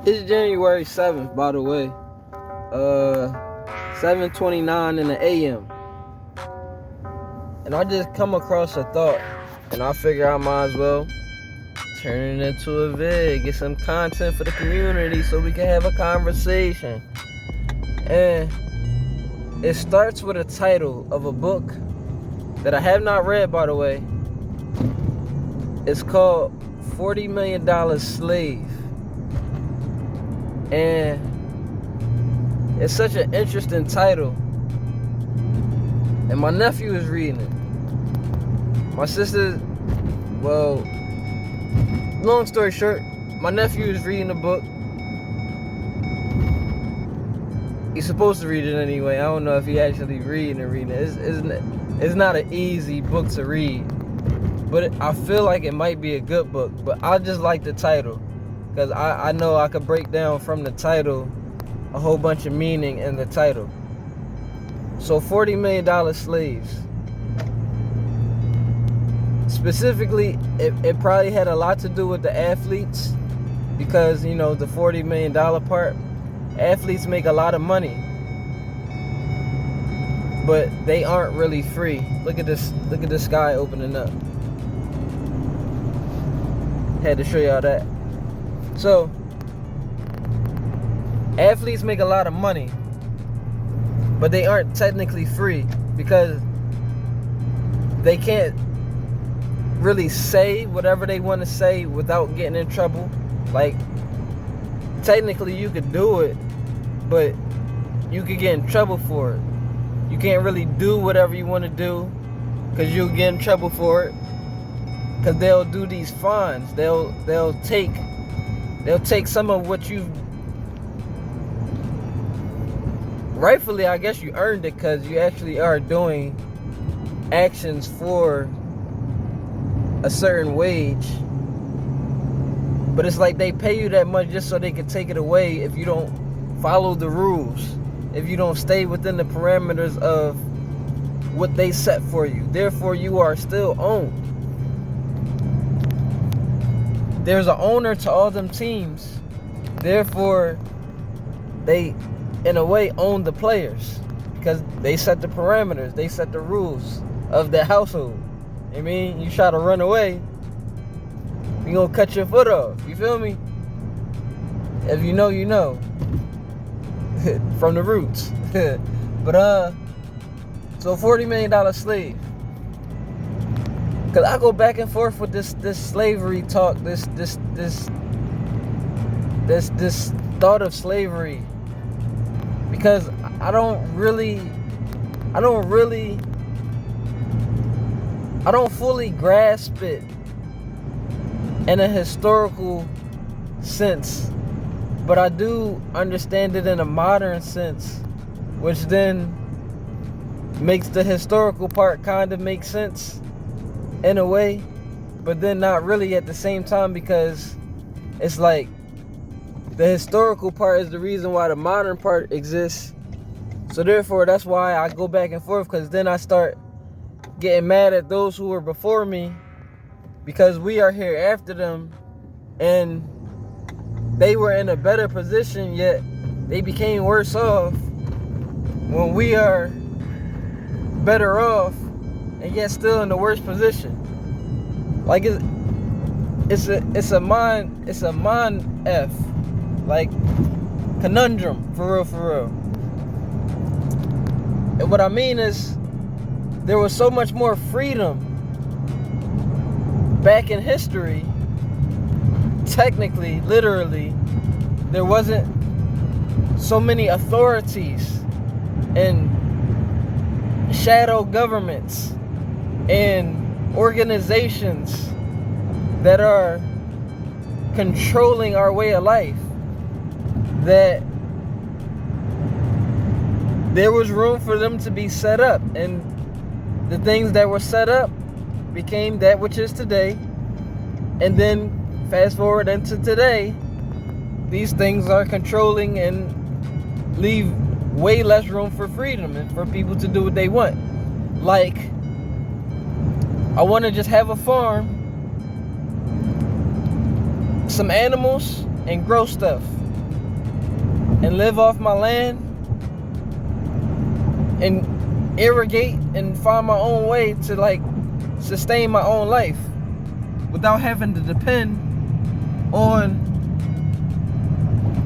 It's January 7th, by the way. 7:29 in the AM. And I just come across a thought, and I figure I might as well turn it into a vid, get some content for the community so we can have a conversation. And it starts with a title of a book that I have not read, by the way. It's called $40 Million Slave. And it's such an interesting title. And my nephew is reading it. My sister, well, long story short, my nephew is reading the book. He's supposed to read it anyway. I don't know if he actually reading it. It's not an easy book to read. But I feel like it might be a good book. But I just like the title. Because I know I could break down from the title a whole bunch of meaning in the title. So $40 million slaves. Specifically, it probably had a lot to do with the athletes. Because, you know, the $40 million part. Athletes make a lot of money. But they aren't really free. Look at this sky opening up. Had to show y'all that. So, athletes make a lot of money, but they aren't technically free because they can't really say whatever they want to say without getting in trouble. Like, technically you could do it, but you could get in trouble for it. You can't really do whatever you want to do because you'll get in trouble for it. Because they'll do these fines. They'll take some of what you've rightfully, I guess you earned it because you actually are doing actions for a certain wage. But it's like they pay you that much just so they can take it away if you don't follow the rules, if you don't stay within the parameters of what they set for you. Therefore, you are still owned. There's an owner to all them teams. Therefore, they, in a way, own the players because they set the parameters. They set the rules of the household. I mean, you try to run away, you're going to cut your foot off. You feel me? If you know, you know. From the roots. But, so $40 million slave. Cause I go back and forth with this slavery talk, this thought of slavery, because I don't fully grasp it in a historical sense, but I do understand it in a modern sense, which then makes the historical part kind of make sense in a way, but then not really at the same time, because it's like the historical part is the reason why the modern part exists. So therefore, that's why I go back and forth, because then I start getting mad at those who were before me because we are here after them and they were in a better position, yet they became worse off when we are better off and yet still in the worst position. Like it's a mind F, like conundrum for real. And what I mean is, there was so much more freedom back in history. Technically, literally, there wasn't so many authorities and shadow governments and organizations that are controlling our way of life, that there was room for them to be set up, and the things that were set up became that which is today. And then fast forward into today, these things are controlling and leave way less room for freedom and for people to do what they want. Like, I want to just have a farm, some animals, and grow stuff. and live off my land and irrigate and find my own way to like sustain my own life without having to depend on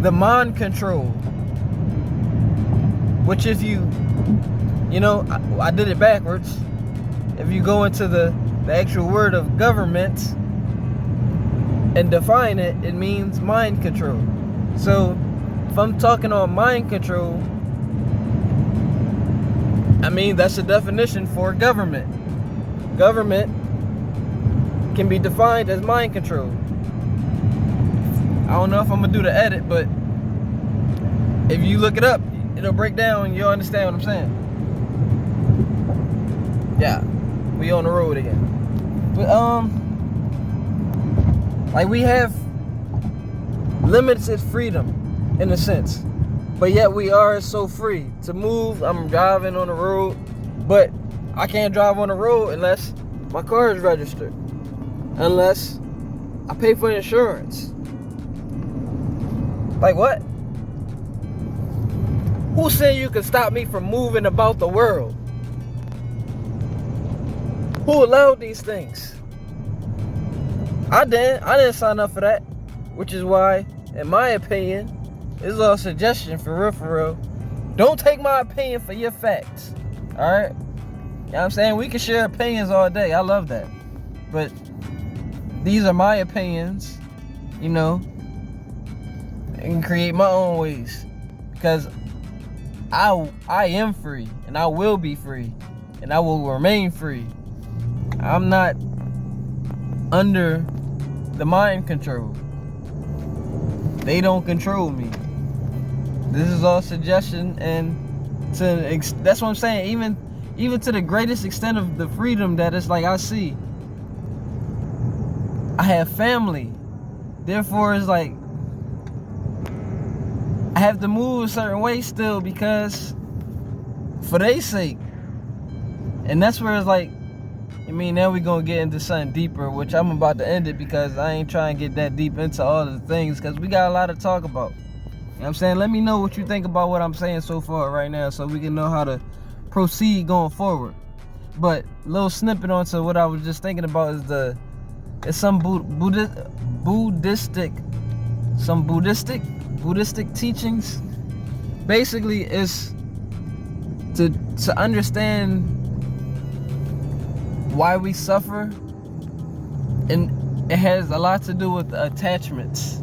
the mind control. Which if you know, I did it backwards. If you go into the actual word of government and define it, it means mind control. So if I'm talking on mind control, I mean, that's the definition for government. Government can be defined as mind control. I don't know if I'm gonna do the edit, but if you look it up, it'll break down and you'll understand what I'm saying. Yeah, we on the road again. But like we have limited freedom in a sense, but yet we are so free to move. I'm driving on the road, but I can't drive on the road unless my car is registered, unless I pay for insurance. Like what? Who said you could stop me from moving about the world? Who allowed these things? I didn't sign up for that. Which is why, in my opinion, this is a suggestion for real. Don't take my opinion for your facts. Alright? You know what I'm saying? We can share opinions all day. I love that. But these are my opinions, you know, and create my own ways. Because I am free, and I will be free, and I will remain free. I'm not under the mind control. They don't control me. This is all suggestion, and that's what I'm saying. Even to the greatest extent of the freedom that it's like I see. I have family, therefore it's like I have to move a certain way still because for their sake. And that's where it's like, I mean, now we're going to get into something deeper, which I'm about to end it because I ain't trying to get that deep into all of the things because we got a lot to talk about. You know what I'm saying? Let me know what you think about what I'm saying so far right now so we can know how to proceed going forward. But a little snippet onto what I was just thinking about is some Buddhistic teachings. Basically, is to understand why we suffer, and it has a lot to do with attachments.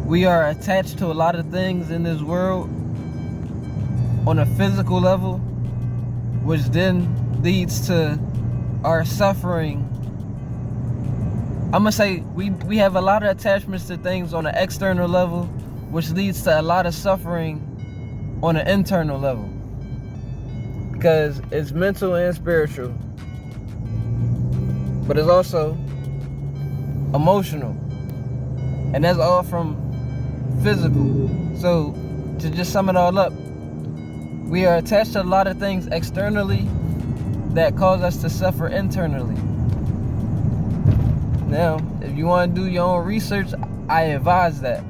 We are attached to a lot of things in this world on a physical level, which then leads to our suffering. I'm gonna say we have a lot of attachments to things on an external level, which leads to a lot of suffering on an internal level, because it's mental and spiritual, but it's also emotional, and that's all from physical. So to just sum it all up, we are attached to a lot of things externally that cause us to suffer internally. Now, if you want to do your own research, I advise that.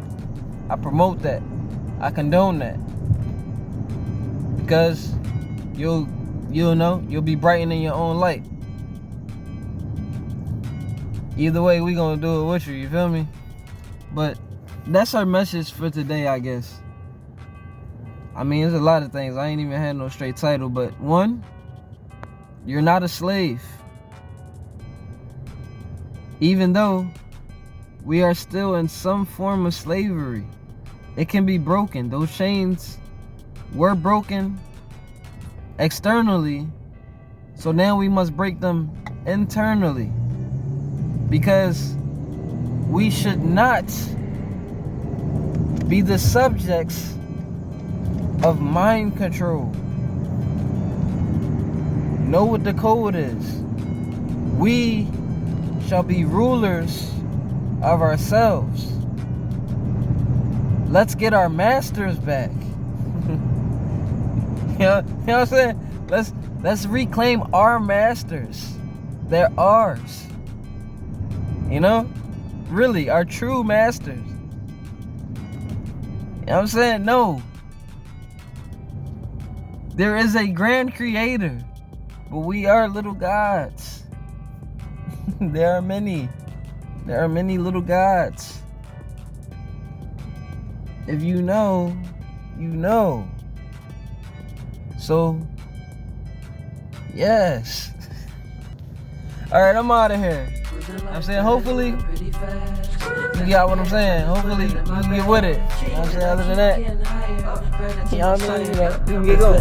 I promote that. I condone that. Because you'll know, you'll be brightening your own light. Either way, we gonna do it with you, you feel me? But that's our message for today, I guess. I mean, there's a lot of things. I ain't even had no straight title, but one, you're not a slave. Even though we are still in some form of slavery, it can be broken. Those chains were broken externally, so now we must break them internally, because we should not be the subjects of mind control. Know what the code is. We shall be rulers of ourselves. Let's get our masters back. You know what I'm saying? Let's reclaim our masters. They're ours. You know? Really, our true masters. You know know what I'm saying? No. There is a grand creator, but we are little gods. There are many little gods. If you know, you know. So, yes. All right, I'm out of here. I'm saying, hopefully, you got what I'm saying. Hopefully, you can get with it. You know what I'm saying? Other than that, you know what I mean? You can get going.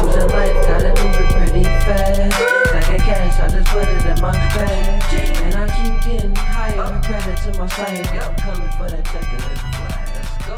Losing life, gotta move it pretty fast. Second cash, I just put it in my bag. And I keep getting higher. Credit to my science, I'm coming for that checkered flag. Let's go.